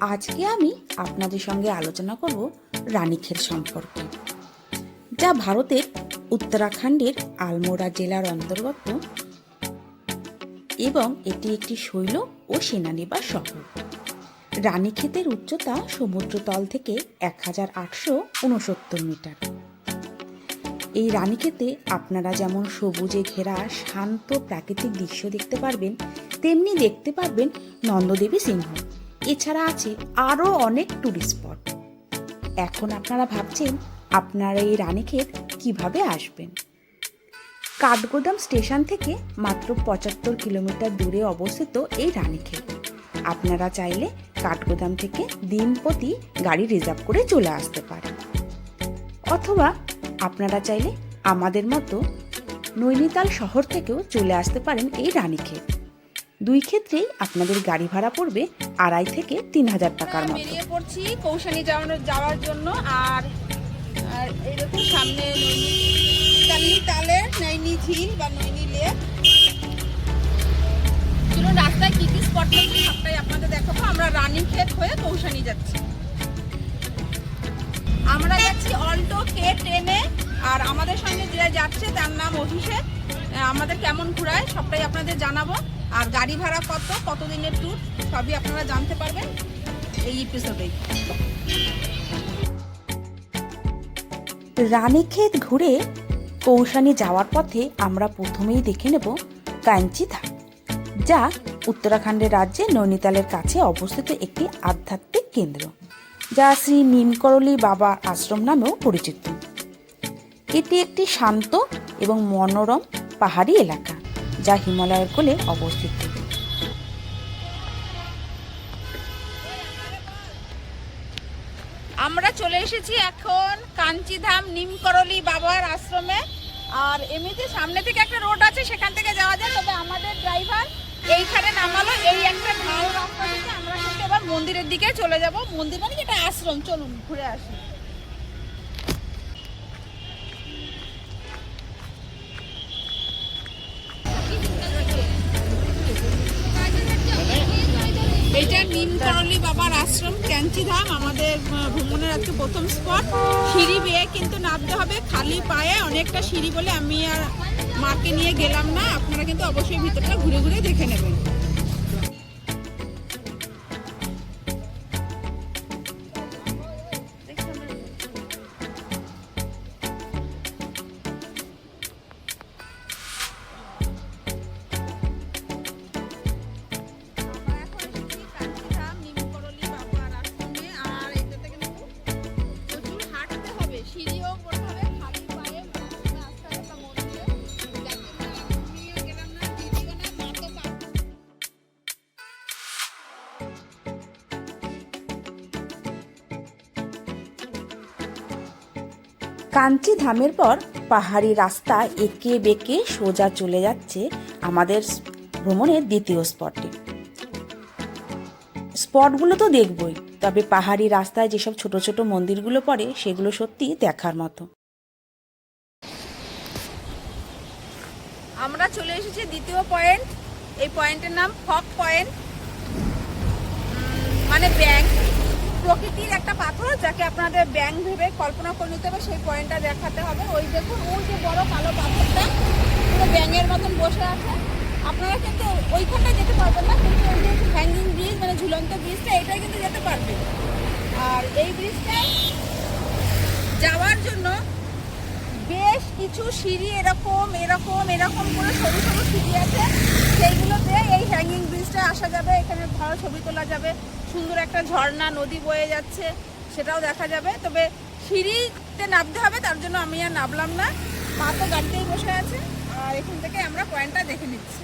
আজকে আমি আপনাদের সঙ্গে আলোচনা করব রানীক্ষেত সম্পর্কে, যা ভারতের উত্তরাখণ্ডের আলমোড়া জেলার অন্তর্গত এবং এটি একটি শৈল ও সেনানিবাস শহর। রানীক্ষেতের উচ্চতা সমুদ্রতল থেকে 1869 মিটার। এই রানীক্ষেতে আপনারা যেমন সবুজে ঘেরা শান্ত প্রাকৃতিক দৃশ্য দেখতে পারবেন, তেমনি দেখতে পারবেন নন্দদেবী সিংহ। এছাড়া আছে আরও অনেক টুরিস্ট স্পট। এখন আপনারা ভাবছেন আপনারা এই রানীক্ষেত কিভাবে আসবেন। কাঠগোদাম স্টেশন থেকে মাত্র 75 কিলোমিটার দূরে অবস্থিত এই রানীক্ষেত। আপনারা চাইলে কাঠগোদাম থেকে দিনপ্রতি গাড়ি রিজার্ভ করে চলে আসতে পারেন, অথবা আপনারা চাইলে আমাদের মতো নৈনিতাল শহর থেকেও চলে আসতে পারেন এই রানীক্ষেত। দুই ক্ষেত্রেই আপনাদের গাড়ি ভাড়া পড়বে 2,500 থেকে 3,000 টাকার মতো। বেরিয়ে পড়ছি কৌশানী যাওয়ার জন্য। আর এই দেখুন সামনে নৈনিতালের নৈনি ঝিল বা নৈনি লেক। চলুন রাস্তায় কি কি স্পট আছে সবটাই আপনাদের দেখাবো। আমরা রানীক্ষেত হয়ে কৌশানী যাচ্ছি। আমরা যাচ্ছি অল্টো K10-এ। আর আমাদের সঙ্গে যে যাচ্ছে তার নাম অভিষেক। আমাদের কেমন ঘোরায় সবটাই আপনাদের জানাবো। আর গাড়ি ভাড়া কতদিনের ট্যুর সবই আপনারা জানতে পারবেন এই এপিসোডে। রানীক্ষেত ঘুরে কৌশানী যাওয়ার পথে আমরা প্রথমেই দেখে নেব কাঞ্চিধাম, যা উত্তরাখণ্ডের রাজ্যে নৈনিতালের কাছে অবস্থিত একটি আধ্যাত্মিক কেন্দ্র, যা শ্রী নিমকরলি বাবা আশ্রম নামেও পরিচিত। এটি একটি শান্ত এবং মনোরম পাহাড়ি এলাকা, যা হিমালয়ের কোলে অবস্থিত। আমরা চলে এসেছি এখন কাঞ্চিধাম নিমকরলি বাবার আশ্রমে। আর এমনিতে সামনে থেকে একটা রোড আছে, সেখান থেকে যাওয়া যায়। তবে আমাদের ড্রাইভার এইখানে নামালো, এই একটা ঢাল রাস্তা থেকে। আমরা কিন্তু এবার মন্দিরের দিকে চলে যাব। মন্দির মানে যেটা আশ্রম, চলুন ঘুরে আসি। এইটা নিমকরলি বাবার আশ্রম কাঞ্চিধাম, আমাদের ভ্রমণের আজকে প্রথম স্পট। সিঁড়ি বেয়ে কিন্তু নামতে হবে খালি পায়ে, অনেকটা সিঁড়ি বলে আমি আর মাকে নিয়ে গেলাম না। আপনারা কিন্তু অবশ্যই ভিতরটা ঘুরে ঘুরে দেখে নেবেন। কাঞ্চিধামের পর পাহাড়ি রাস্তা এঁকে বেঁকে সোজা চলে যাচ্ছে আমাদের ভ্রমণের দ্বিতীয় স্পটে। স্পটগুলো তো দেখবই, তবে পাহাড়ি রাস্তায় যেসব ছোট ছোট মন্দিরগুলো পড়ে সেগুলো সত্যি দেখার মতো। আমরা চলে এসেছি দ্বিতীয় পয়েন্ট। এই পয়েন্টের নাম ফক পয়েন্ট, মানে ব্যাংক। প্রকৃতির একটা পাথর, যাকে আপনাদের ব্যাংক ভেবে কল্পনা করে নিতে হবে, সেই পয়েন্টটা দেখাতে হবে। ওই দেখুন, ওই যে বড় কালো পাথরটা পুরো ব্যাঙের মতন বসে আছে। আপনারা কিন্তু ওইখানটা যেতে পারবেন না, কিন্তু ওই যে হ্যাঙ্গিং ব্রিজ মানে ঝুলন্ত ব্রিজটা, এটাই কিন্তু যেতে পারবেন। আর এই ব্রিজটায় যাওয়ার জন্য বেশ কিছু সিঁড়ি এরকম এরকম এরকম করে সরু সরু সিঁড়ি আছে, সেইগুলোতে এই হ্যাঙ্গিং ব্রিজটা আসা যাবে। এখানে ভালো ছবি তোলা যাবে। সুন্দর একটা ঝর্ণা নদী বয়ে যাচ্ছে, সেটাও দেখা যাবে। তবে সিঁড়িতে নামতে হবে, তার জন্য আমি আর নামলাম না। মা তো গাড়িতেই বসে আছে। আর এখান থেকে আমরা পয়েন্টটা দেখে নিচ্ছি।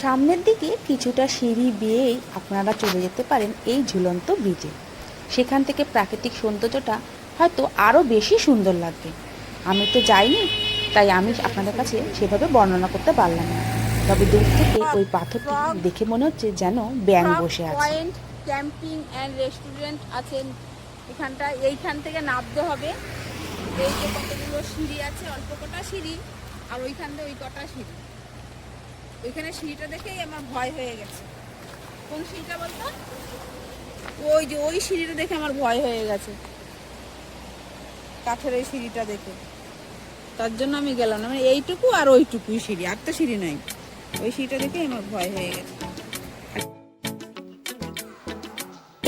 সামনের দিকে কিছুটা সিঁড়ি বেয়েই আপনারা চলে যেতে পারেন এই ঝুলন্ত ব্রিজে। সেখান থেকে প্রাকৃতিক সৌন্দর্যটা হয়তো আরও বেশি সুন্দর লাগবে। আমি তো যাইনি, তাই আমি আপনাদের কাছে সেভাবে বর্ণনা করতে পারলাম না। তবে দূর থেকে ওই পাথরটি দেখে মনে হচ্ছে যেন ব্যাঙ বসে আছে। পয়েন্ট ক্যাম্পিং অ্যান্ড রেস্টুরেন্ট আছেন এখানটা। এইখান থেকে নামতে হবে। এই যে কতগুলো সিঁড়ি আছে, অল্প কটা সিঁড়ি, আর ওইখান থেকে ওই কটা সিঁড়ি। ওইখানে সিঁড়িটা দেখেই আমার ভয় হয়ে গেছে। কোন সিঁড়িটা বলতো? ওই যে ওই সিঁড়িটা দেখে আমার ভয় হয়ে গেছে, কাঠের এই সিঁড়িটা দেখে। তার জন্য আমি গেলাম না, মানে এইটুকু আর ওইটুকুই সিঁড়ি, আর তো সিঁড়ি নাই। ওই সিঁড়িটা দেখে আমার ভয় হয়ে গেছে।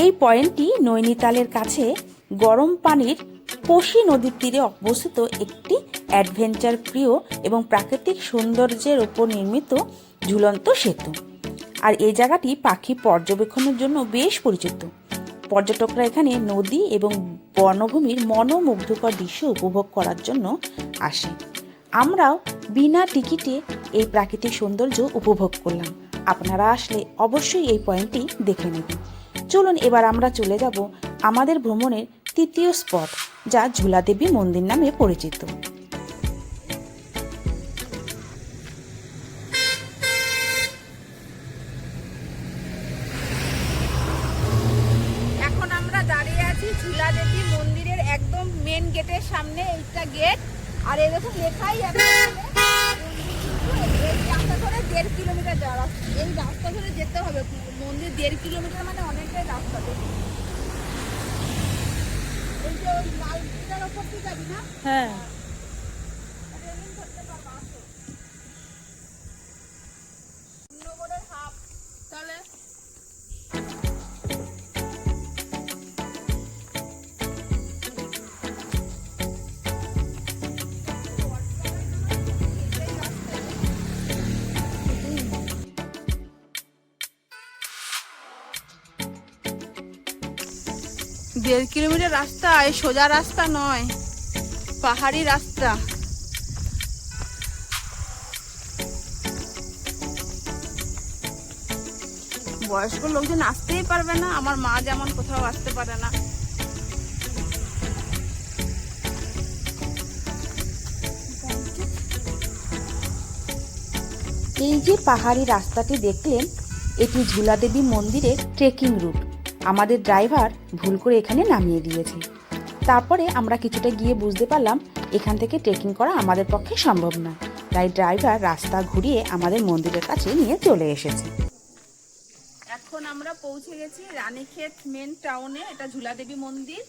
এই পয়েন্টটি নৈনিতালের কাছে গরম পানির কোশি নদীর তীরে অবস্থিত একটি অ্যাডভেঞ্চার প্রিয় এবং প্রাকৃতিক সৌন্দর্যের উপর নির্মিত ঝুলন্ত সেতু। আর এই জায়গাটি পাখি পর্যবেক্ষণের জন্য বেশ পরিচিত। পর্যটকরা এখানে নদী এবং বনভূমির মনোমুগ্ধকর দৃশ্য উপভোগ করার জন্য আসে। আমরাও বিনা টিকিটে এই প্রাকৃতিক সৌন্দর্য উপভোগ করলাম। আপনারা আসলে অবশ্যই এই পয়েন্টটি দেখে নেবেন। চলুন এবার আমরা চলে যাব আমাদের ভ্রমণের তৃতীয় স্পট, যা ঝুলাদেবী মন্দির নামে পরিচিত। এখন আমরা দাঁড়িয়ে আছি ঝুলাদেবী মন্দিরের একদম মেন গেটের সামনে। এইটা গেট, আর এই দেখুন লেখাই আছে এই রাস্তা ধরে 1.5 কিলোমিটার যাওয়ার রাস্তা। এই রাস্তা ধরে যেতে হবে মন্দির 1.5 কিলোমিটার, মানে অনেকটাই রাস্তা। এই যে ওই লাল ব্রিজের ওপর দিয়ে যাবি না? হ্যাঁ, রেলিং ধরতে পারবো, আসো। নগরের হাফ তাহলে দেড় কিলোমিটার রাস্তা, এই সোজা রাস্তা নয়, পাহাড়ি রাস্তা। বয়স্ক লোকজন আসতেই পারবে না, আমার মা যেমন কোথাও আসতে পারে না। এই যে পাহাড়ি রাস্তাটি দেখলেন, এটি ঝুলাদেবী মন্দিরের ট্রেকিং রুট। আমাদের ড্রাইভার ভুল করে এখানে নামিয়ে দিয়েছে। তারপরে আমরা কিছুটা গিয়ে বুঝতে পারলাম এখান থেকে ট্রেকিং করা আমাদের পক্ষে সম্ভব না, তাই ড্রাইভার রাস্তা ঘুরিয়ে আমাদের মন্দিরের কাছে নিয়ে চলে এসেছে। এখন আমরা পৌঁছে গেছি রানীক্ষেত মেন টাউনে। এটা ঝুলাদেবী মন্দির।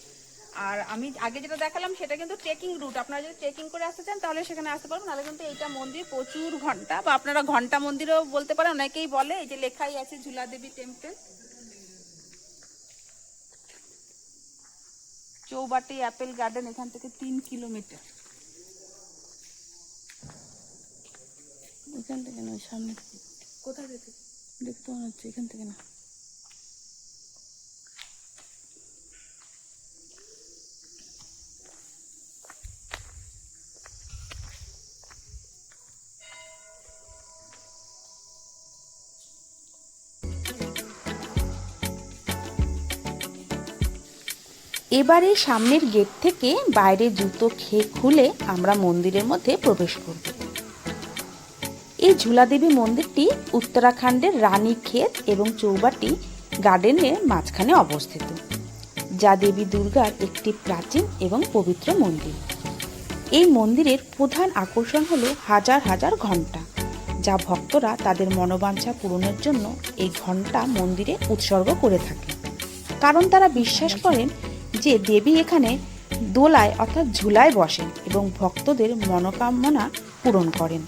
আর আমি আগে যেটা দেখালাম সেটা কিন্তু ট্রেকিং রুট। আপনারা যদি ট্রেকিং করে আসতে চান তাহলে সেখানে আসতে পারবেন, নাহলে কিন্তু এইটা মন্দির প্রচুর ঘন্টা, বা আপনারা ঘন্টা মন্দিরও বলতে পারেন, অনেকেই বলে। এই যে লেখাই আছে ঝুলাদেবী টেম্পল। চৌবাটি অ্যাপেল গার্ডেন এখান থেকে 3 কিলোমিটার। এখান থেকে নয়, সামনে কোথা থেকে দেখতে মনে হচ্ছে এখান থেকে না। এবারে সামনের গেট থেকে বাইরে জুতো খুলে আমরা মন্দিরের মধ্যে প্রবেশ করব। এই ঝুলাদেবী মন্দিরটি উত্তরাখণ্ডের রানীক্ষেত এবং চৌবাটি গার্ডেনের মাঝখানে অবস্থিত, যা দেবী দুর্গার একটি প্রাচীন এবং পবিত্র মন্দির। এই মন্দিরের প্রধান আকর্ষণ হলো হাজার হাজার ঘণ্টা, যা ভক্তরা তাদের মনোবাঞ্ছা পূরণের জন্য এই ঘণ্টা মন্দিরে উৎসর্গ করে থাকে। কারণ তারা বিশ্বাস করেন যে দেবী এখানে দোলায় অর্থাৎ ঝুলায় বসেন এবং ভক্তদের মনোকামনা পূরণ করেন।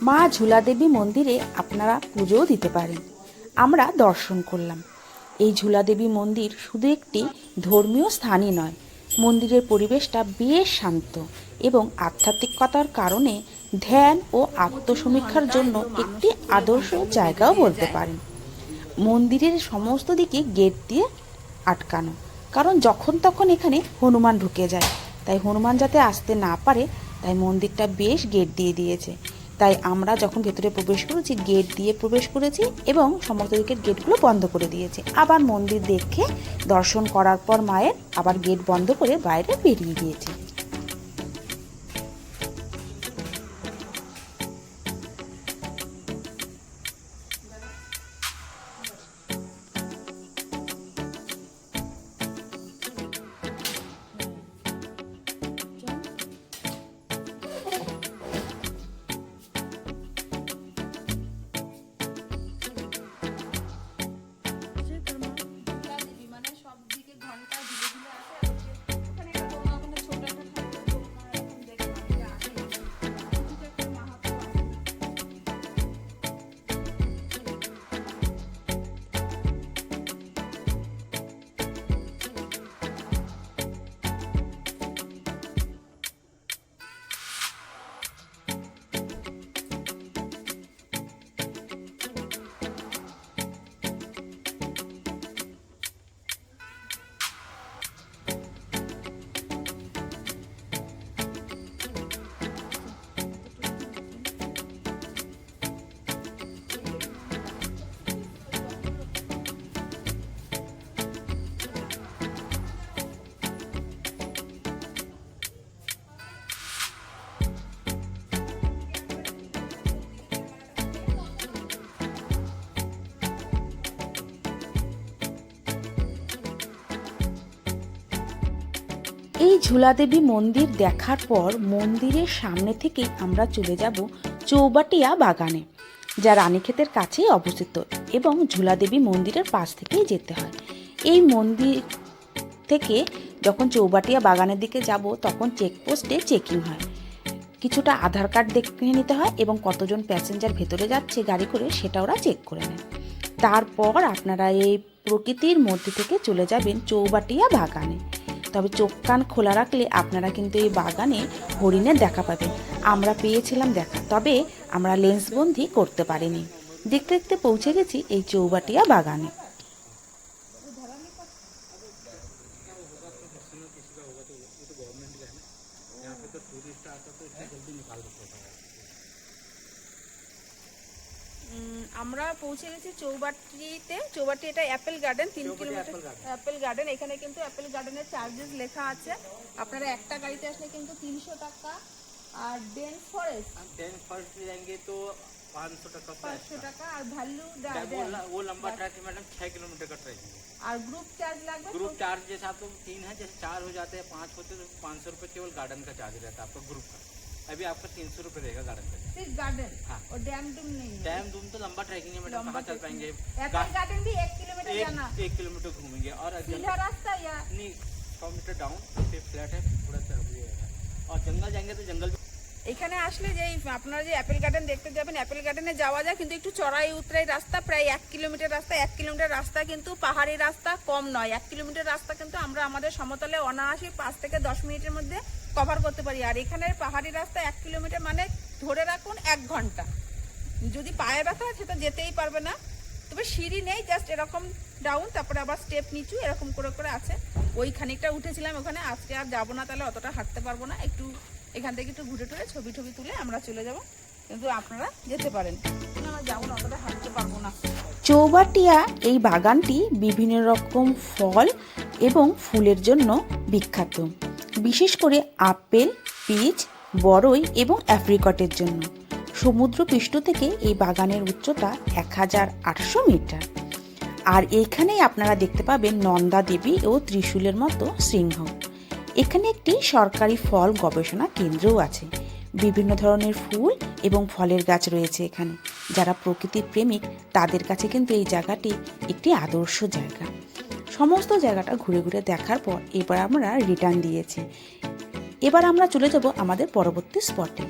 মা ঝুলাদেবী মন্দিরে আপনারা পুজোও দিতে পারেন। আমরা দর্শন করলাম। এই ঝুলাদেবী মন্দির শুধু একটি ধর্মীয় স্থানই নয়, মন্দিরের পরিবেশটা বেশ শান্ত এবং আধ্যাত্মিকতার কারণে ধ্যান ও আত্মসমীক্ষার জন্য একটি আদর্শ জায়গাও বলতে পারেন। মন্দিরের সমস্ত দিকে গেট দিয়ে আটকানো, কারণ যখন তখন এখানে হনুমান ঢুকে যায়, তাই হনুমান যাতে আসতে না পারে তাই মন্দিরটা বেশ গেট দিয়ে দিয়েছে। তাই আমরা যখন ভেতরে প্রবেশ করেছি গেট দিয়ে প্রবেশ করেছি এবং সমস্ত দিকের গেটগুলো বন্ধ করে দিয়েছি। আবার মন্দির দেখে দর্শন করার পর মায়ের আবার গেট বন্ধ করে বাইরে বেরিয়ে গিয়েছি। এই ঝুলাদেবী মন্দির দেখার পর মন্দিরের সামনে থেকে আমরা চলে যাব চৌবাটিয়া বাগানে, যা রানীক্ষেতের কাছেই অবস্থিত এবং ঝুলাদেবী মন্দিরের পাশ থেকেই যেতে হয়। এই মন্দির থেকে যখন চৌবাটিয়া বাগানের দিকে যাব তখন চেকপোস্টে চেকিং হয়, কিছুটা আধার কার্ড দেখে নিতে হয় এবং কতজন প্যাসেঞ্জার ভেতরে যাচ্ছে গাড়ি করে সেটা ওরা চেক করে নেয়। তারপর আপনারা এই প্রকৃতির মধ্যে থেকে চলে যাবেন চৌবাটিয়া বাগানে। তবে চোখ কান খোলা রাখলে আপনারা কিন্তু এই বাগানে হরিণের দেখা পাবেন। আমরা পেয়েছিলাম দেখা, তবে আমরা লেন্সবন্দি করতে পারিনি। দেখতে দেখতে পৌঁছে গেছি এই চৌবাটিয়া বাগানে। আমরা পৌঁছে গেছি চৌবাটিতে। চৌবাটি এটা Apple garden, 3 kilometre Apple garden. এখানে কিন্তু অ্যাপেল গার্ডেনের চার্জেস লেখা আছে। আপনারা একটা গাড়িতে আসলে কিন্তু 300 টাকা। আর ডেন্স ফরেস্ট जाएंगे तो 500 টাকা। আর ভ্যালু वो लंबा ट्रैक है मैडम, 6 किलोमीटर का ट्रैक है। আর ग्रुप चार्ज লাগবে। ग्रुप चार्ज जैसे आप लोग 3 है, जैसे 4 हो जाते हैं, 5 होते तो 500 रुपये केवल गार्डन का चार्ज रहता है आपका ग्रुप का। अभी आपका 300 रुपये रहेगा गार्डन का। सिर्फ गार्डन? हाँ। और डैम डूम नहीं है? डैम डूम तो लंबा ट्रैकिंग है मैडम, कहाँ चल पाएंगे। एप्पल गार्डन भी 1 किलोमीटर जाना? 1 किलोमीटर घूमेंगे। और सीधा रास्ता या नहीं, 100 मीटर डाउन फिर फ्लैट है, थोड़ा सा और जंगल जाएंगे तो जंगल। এখানে আসলে যে আপনারা যে অ্যাপেল গার্ডেন দেখতে যাবেন, অ্যাপেল গার্ডেনে যাওয়া যায় কিন্তু একটু চড়াই উতরাই রাস্তা, প্রায় 1 কিলোমিটার রাস্তা। 1 কিলোমিটার রাস্তা কিন্তু পাহাড়ি রাস্তা কম নয়। 1 কিলোমিটার রাস্তা কিন্তু আমরা আমাদের সমতলে অনায়াসে 5 থেকে 10 মিনিটের মধ্যে কভার করতে পারি। আর এখানের পাহাড়ি রাস্তা 1 কিলোমিটার মানে ধরে রাখুন 1 ঘন্টা। যদি পায়ে ব্যথা হয় সেটা যেতেই পারবে না। তবে সিঁড়ি নেই, জাস্ট এরকম ডাউন, তারপরে আবার স্টেপ নিচু এরকম করে করে আছে। ওই খানিকটা উঠেছিলাম ওখানে, আজকে আর যাবো না, তাহলে অতটা হাঁটতে পারবো না। একটু এখান থেকে একটু ঘুরে টুরে ছবি টবি তুলে আমরা চলে যাব, কিন্তু আপনারা যেতে পারেন। আমরা যাবো না, অতটা হাঁটতে পারবো না। চৌবাটিয়া এই বাগানটি বিভিন্ন রকম ফল এবং ফুলের জন্য বিখ্যাত, বিশেষ করে আপেল, পিচ, বরই এবং অ্যাপ্রিকটের জন্য। সমুদ্রপৃষ্ঠ থেকে এই বাগানের উচ্চতা 1800 মিটার। আর এইখানেই আপনারা দেখতে পাবেন নন্দা দেবী ও ত্রিশূলের মতো সিংহ। এখানে একটি সরকারি ফল গবেষণা কেন্দ্রও আছে। বিভিন্ন ধরনের ফুল এবং ফলের গাছ রয়েছে এখানে। যারা প্রকৃতির প্রেমিক তাদের কাছে কিন্তু এই জায়গাটি একটি আদর্শ জায়গা। সমস্ত জায়গাটা ঘুরে ঘুরে দেখার পর এবার আমরা রিটার্ন দিয়েছি। এবার আমরা চলে যাব আমাদের পরবর্তী স্পটে।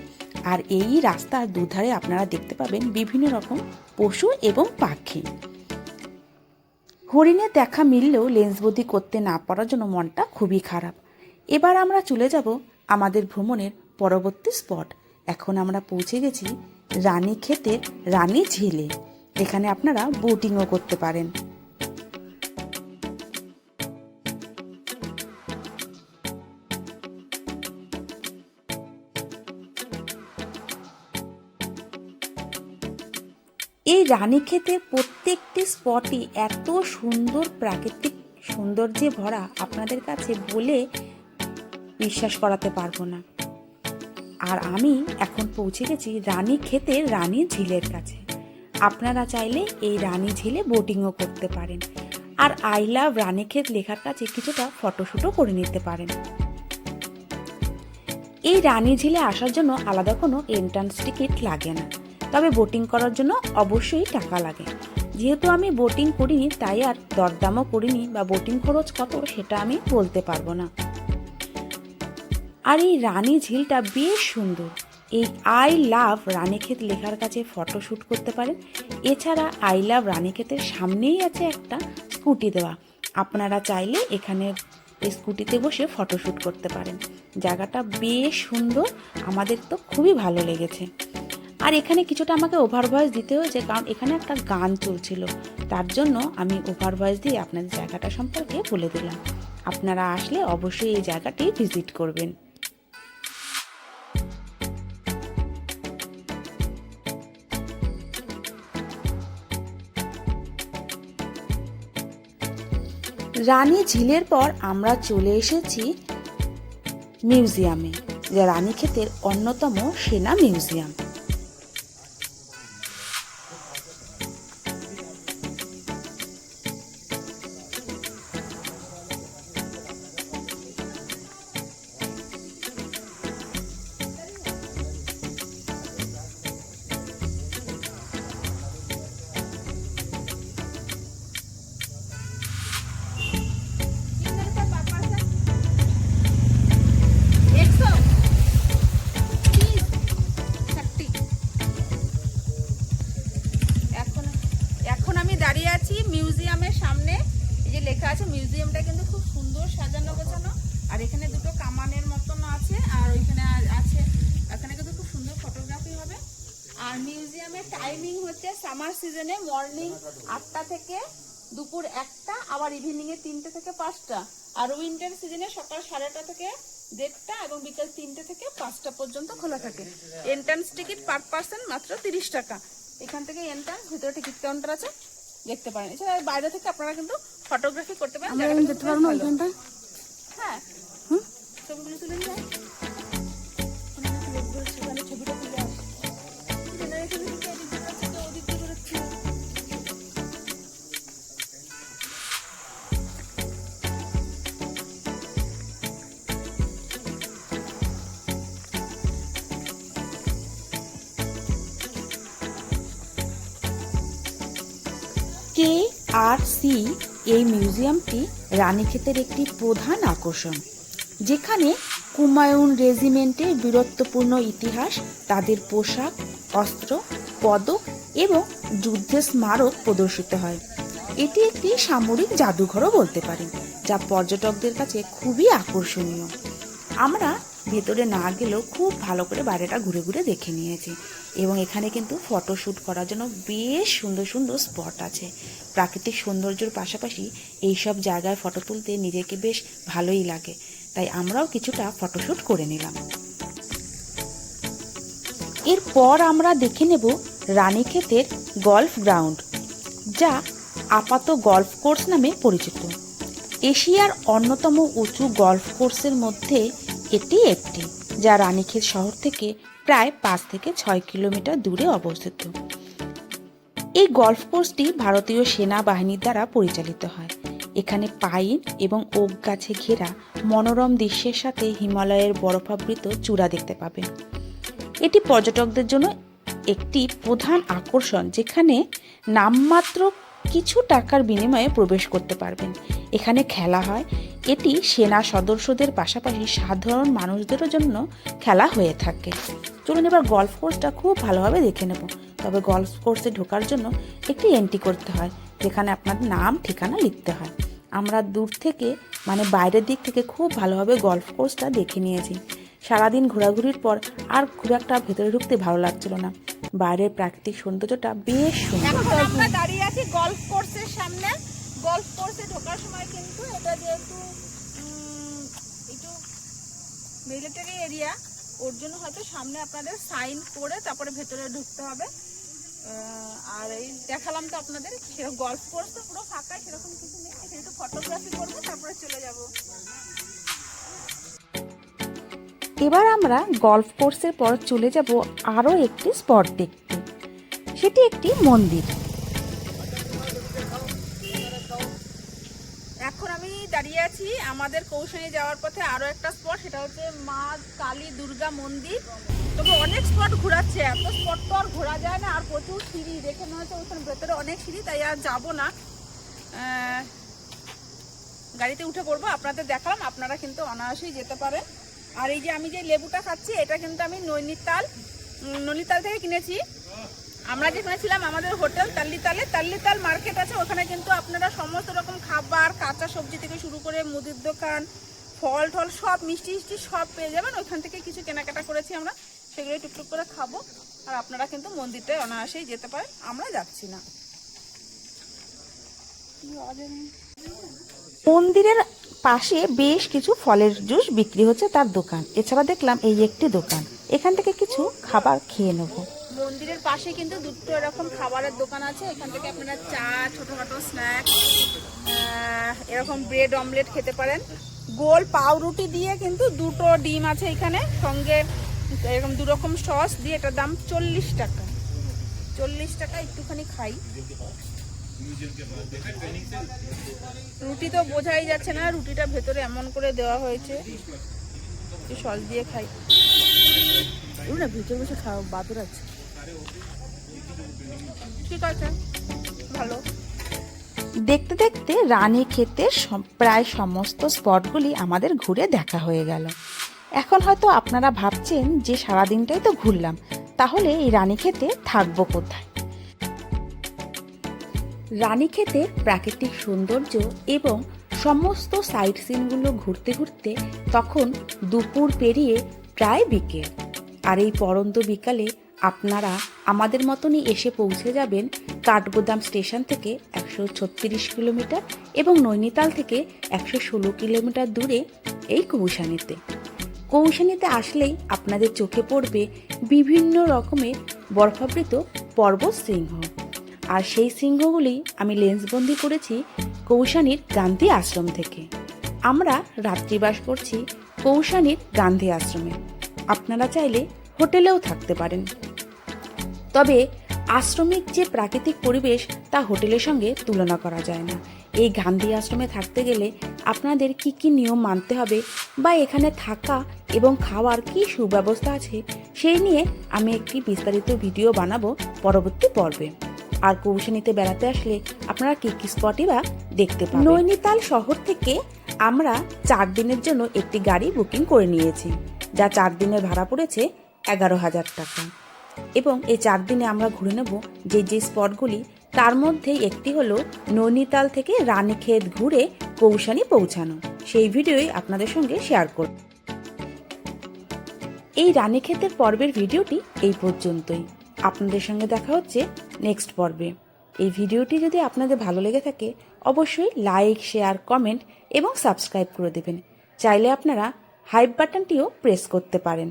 আর এই রাস্তার দুধারে আপনারা দেখতে পাবেন বিভিন্ন রকম পশু এবং পাখি। হরিণের দেখা মিললেও লেন্সবন্দি করতে না পারার জন্য মনটা খুবই খারাপ। এবার আমরা চলে যাব আমাদের ভ্রমণের পরবর্তী স্পট। এখন আমরা পৌঁছে গেছি রানীক্ষেতের রানী ঝিলে। এখানে আপনারা বোটিংও করতে পারেন। এই রানীক্ষেতের প্রত্যেকটি স্পটই এত সুন্দর প্রাকৃতিক সৌন্দর্যে ভরা, আপনাদের কাছে বলে বিশ্বাস করাতে পারবো না। আর আমি এখন পৌঁছে গেছি রানীক্ষেতের রানী ঝিলের কাছে। আপনারা চাইলে এই রানী ঝিলে বোটিংও করতে পারেন, আর আই লাভ রানীক্ষেত লেখার কাছে কিছুটা ফটোশ্যুটও করে নিতে পারেন। এই রানী ঝিলে আসার জন্য আলাদা কোনো এন্ট্রান্স টিকিট লাগে না, তবে বোটিং করার জন্য অবশ্যই টাকা লাগে। যেহেতু আমি বোটিং করিনি তাই আর দরদামও করিনি, বা বোটিং খরচ কত সেটা আমি বলতে পারবো না। আর এই রানী ঝিলটা বেশ সুন্দর। এই আই লাভ রানীক্ষেত লেখার কাছে ফটোশ্যুট করতে পারেন। এছাড়া আই লাভ রানীক্ষেতের সামনেই আছে একটা স্কুটি দেওয়া, আপনারা চাইলে এখানে স্কুটিতে বসে ফটোশ্যুট করতে পারেন। জায়গাটা বেশ সুন্দর, আমাদের তো খুবই ভালো লেগেছে। আর এখানে কিছুটা আমাকে ওভার ভয়েস দিতে হয়েছে, কারণ এখানে একটা গান চলছিল, তার জন্য আমি ওভার ভয়েস দিয়ে আপনাদের জায়গাটা সম্পর্কে বলে দিলাম। আপনারা আসলে অবশ্যই এই জায়গাটি ভিজিট করবেন। রানী ঝিলের পর আমরা চলে এসেছি মিউজিয়ামে, যা রানীক্ষেতের অন্যতম সেনা মিউজিয়াম। দাঁড়িয়ে আছি মিউজিয়ামের সামনে। এই যে লেখা আছে, মিউজিয়ামটা কিন্তু খুব সুন্দর সাজানো গোছানো, আর এখানে দুটো কামানের মতন আছে, আর ওইখানে আছে, এখানে কিন্তু খুব সুন্দর ফটোগ্রাফি হবে। আর মিউজিয়ামের টাইমিং হচ্ছে সামার সিজনে মর্নিং 8টা থেকে দুপুর 1টা, আবার ইভিনিং এ 3টে থেকে 5টা, আর উইন্টার সিজনে সকাল 8:30 থেকে 1:30 এবং বিকাল 3টে থেকে 5টা পর্যন্ত খোলা থাকে। এন্ট্রান্স টিকিট পার পার্সন মাত্র 30 টাকা। এখান থেকে এন্ট্রান্স, ভিতরে টিকিট কাউন্টার আছে, দেখতে পারেন। এছাড়া বাইরে থেকে আপনারা কিন্তু ফটোগ্রাফি করতে পারেন। হ্যাঁ, ছবিগুলো তুলে নিয়ে ছবিটা তুলে KRC এই মিউজিয়ামটি রানীক্ষেতের একটি প্রধান আকর্ষণ, যেখানে কুমায়ুন রেজিমেন্টের বীরত্বপূর্ণ ইতিহাস, তাদের পোশাক, অস্ত্র, পদক এবং যুদ্ধের স্মারক প্রদর্শিত হয়। এটি একটি সামরিক জাদুঘরও বলতে পারেন, যা পর্যটকদের কাছে খুবই আকর্ষণীয়। আমরা ভেতরে না গেলেও খুব ভালো করে বাইরেটা ঘুরে ঘুরে দেখে নিয়েছি, এবং এখানে কিন্তু ফটোশ্যুট করার জন্য বেশ সুন্দর সুন্দর স্পট আছে। প্রাকৃতিক সৌন্দর্যের পাশাপাশি এইসব জায়গায় ফটো তুলতে নিজেকে বেশ ভালোই লাগে, তাই আমরাও কিছুটা ফটোশ্যুট করে নিলাম। এরপর আমরা দেখে নেব রানীক্ষেতের গল্ফ গ্রাউন্ড, যা আপাত গল্ফ কোর্স নামে পরিচিত। এশিয়ার অন্যতম উঁচু গল্ফ কোর্সের মধ্যে এটি একটি, যা রানীক্ষেত শহর থেকে প্রায় 5 থেকে 6 কিলোমিটার দূরে অবস্থিত। এই গল্ফ কোর্সটি ভারতীয় সেনাবাহিনীর দ্বারা পরিচালিত হয়। এখানে পাইন এবং ওক গাছে ঘেরা মনোরম দৃশ্যের সাথে হিমালয়ের বরফাবৃত চূড়া দেখতে পাবেন। এটি পর্যটকদের জন্য একটি প্রধান আকর্ষণ, যেখানে নামমাত্র কিছু টাকার বিনিময়ে প্রবেশ করতে পারবেন। এখানে খেলা হয়। এটি সেনা সদস্যদের পাশাপাশি সাধারণ মানুষদেরও জন্য খেলা হয়ে থাকে। চলুন এবার গল্ফ কোর্সটা খুব ভালোভাবে দেখে নেব। তবে গল্ফ কোর্সে ঢোকার জন্য একটি এন্ট্রি করতে হয়, যেখানে আপনার নাম ঠিকানা লিখতে হয়। আমরা দূর থেকে, মানে বাইরের দিক থেকে খুব ভালোভাবে গল্ফ কোর্সটা দেখে নিয়েছি। সারাদিন ঘোরাঘুরির পর আর খুব একটা ভেতরে ঢুকতে ভালো লাগছিল না। বাইরের প্রাকৃতিক সৌন্দর্যটা বেশ সুন্দর। এখন আমরা দাঁড়িয়ে আছি গল্ফ কোর্সের সামনে। গল্ফ কোর্সে ঢোকার সময় কিন্তু এটা যেহেতু একটু মিলিটারি এরিয়া, ওর জন্য হয়তো সামনে আপনাদের সাইন করে তারপরে ভেতরে ঢুকতে হবে। আর এই দেখালাম তো আপনাদের, সেরকম গল্ফ কোর্স তো পুরো ফাঁকা, সেরকম কিছু নেই। এখানে একটু ফটোগ্রাফি করবো, তারপরে চলে যাব। এবার আমরা গল্ফ কোর্সের পর চলে যাব আরও একটি স্পট দেখতে, সেটি একটি মন্দির। এখন আমি দাঁড়িয়ে আছি আমাদের কৌশানী যাওয়ার পথে আরো একটা স্পট, সেটা হচ্ছে মা কালী দুর্গা মন্দির। তবে অনেক স্পট ঘোরাচ্ছে, এত স্পট তো আর ঘোরা যায় না, আর প্রচুর সিঁড়ি, দেখে মনে হচ্ছে ওখানে ভেতরে অনেক সিঁড়ি, তাই আর যাবো না। গাড়িতে উঠে পড়বো, আপনাদের দেখালাম, আপনারা কিন্তু অনায়াসেই যেতে পারেন। আর এই যে আমি যে লেবুটা খাচ্ছি, এটা কিন্তু আমি নৈনিতাল থেকে কিনেছি। আমরা যেখানে ছিলাম আমাদের হোটেল তাল্লিতাল মার্কেট আছে, ওখানে কিন্তু আপনারা সমস্ত রকম খাবার, কাঁচা সবজি থেকে শুরু করে মুদির দোকান, ফল টল সব, মিষ্টি সব পেয়ে যাবেন। ওইখান থেকে কিছু কেনাকাটা করেছি আমরা, সেগুলো টুকটুক করে খাবো। আর আপনারা কিন্তু মন্দিরটায় অনায়াসেই যেতে পারেন, আমরা যাচ্ছি না। মন্দিরের পাশে বেশ কিছু ফলের জুস বিক্রি হচ্ছে তার দোকান। এছাড়া দেখলাম এই একটি দোকান, এখান থেকে কিছু খাবার খেয়ে নেব। মন্দিরের পাশে কিন্তু দুটো এরকম খাবারের দোকান আছে, এখান থেকে আপনারা চা, ছোটোখাটো স্ন্যাক্স, এরকম ব্রেড অমলেট খেতে পারেন। গোল পাউরুটি দিয়ে কিন্তু দুটো ডিম আছে এখানে, সঙ্গে এরকম দু রকম সস দিয়ে, এটার দাম 40 টাকা। 40 টাকা। একটুখানি খাই। রুটি তো বোঝাই যাচ্ছে না, রুটিটা ভেতরে এমন করে দেওয়া হয়েছে। সস দিয়ে খাই। না, ভিতরে বসে খাওয়া বাদর আছে। ঠিক আছে, ভালো। দেখতে দেখতে রানীক্ষেতের প্রায় সমস্ত স্পটগুলি আমাদের ঘুরে দেখা হয়ে গেল। এখন হয়তো আপনারা ভাবছেন যে সারাদিনটাই তো ঘুরলাম, তাহলে এই রানীক্ষেতে থাকবো কোথায়? রানীক্ষেতের প্রাকৃতিক সৌন্দর্য এবং সমস্ত সাইট সিনগুলো ঘুরতে ঘুরতে তখন দুপুর পেরিয়ে প্রায় বিকেল। আর এই পড়ন্ত বিকালে আপনারা আমাদের মতনই এসে পৌঁছে যাবেন কাঠগোদাম স্টেশন থেকে 136 কিলোমিটার এবং নৈনিতাল থেকে 116 কিলোমিটার দূরে এই কৌশানীতে। কৌশানীতে আসলেই আপনাদের চোখে পড়বে বিভিন্ন রকমের বরফাবৃত পর্বত সিংহ। আর সেই সিংহগুলি আমি লেন্সবন্দি করেছি কৌশানীর গান্ধী আশ্রম থেকে। আমরা রাত্রিবাস করছি কৌশানীর গান্ধী আশ্রমে। আপনারা চাইলে হোটেলেও থাকতে পারেন, তবে আশ্রমিক যে প্রাকৃতিক পরিবেশ তা হোটেলের সঙ্গে তুলনা করা যায় না। এই গান্ধী আশ্রমে থাকতে গেলে আপনাদের কি কি নিয়ম মানতে হবে বা এখানে থাকা এবং খাওয়ার কি সুব্যবস্থা আছে সেই নিয়ে আমি একটি বিস্তারিত ভিডিও বানাবো পরবর্তী পর্বে। আর কৌশানীতে বেড়াতে আসলে আপনারা কি কি স্পটই বা দেখতে পাবেন। নৈনিতাল শহর থেকে আমরা 4 দিনের জন্য একটি গাড়ি বুকিং করে নিয়েছি, যা 4 দিনের ভাড়া পড়েছে 11,000 টাকা। এবং এই 4 দিনে আমরা ঘুরে নেব যে স্পটগুলি, তার মধ্যেই একটি হলো নৈনিতাল থেকে রানীক্ষেত ঘুরে কৌশানী পৌঁছানো। সেই ভিডিওই আপনাদের সঙ্গে শেয়ার করব। এই রানীক্ষেতের পর্বের ভিডিওটি এই পর্যন্তই। আপনাদের সঙ্গে দেখা হচ্ছে নেক্সট পর্বে। এই ভিডিওটি যদি আপনাদের ভালো লেগে থাকে অবশ্যই লাইক, শেয়ার, কমেন্ট এবং সাবস্ক্রাইব করে দেবেন। চাইলে আপনারা হাইপ বাটনটিও প্রেস করতে পারেন।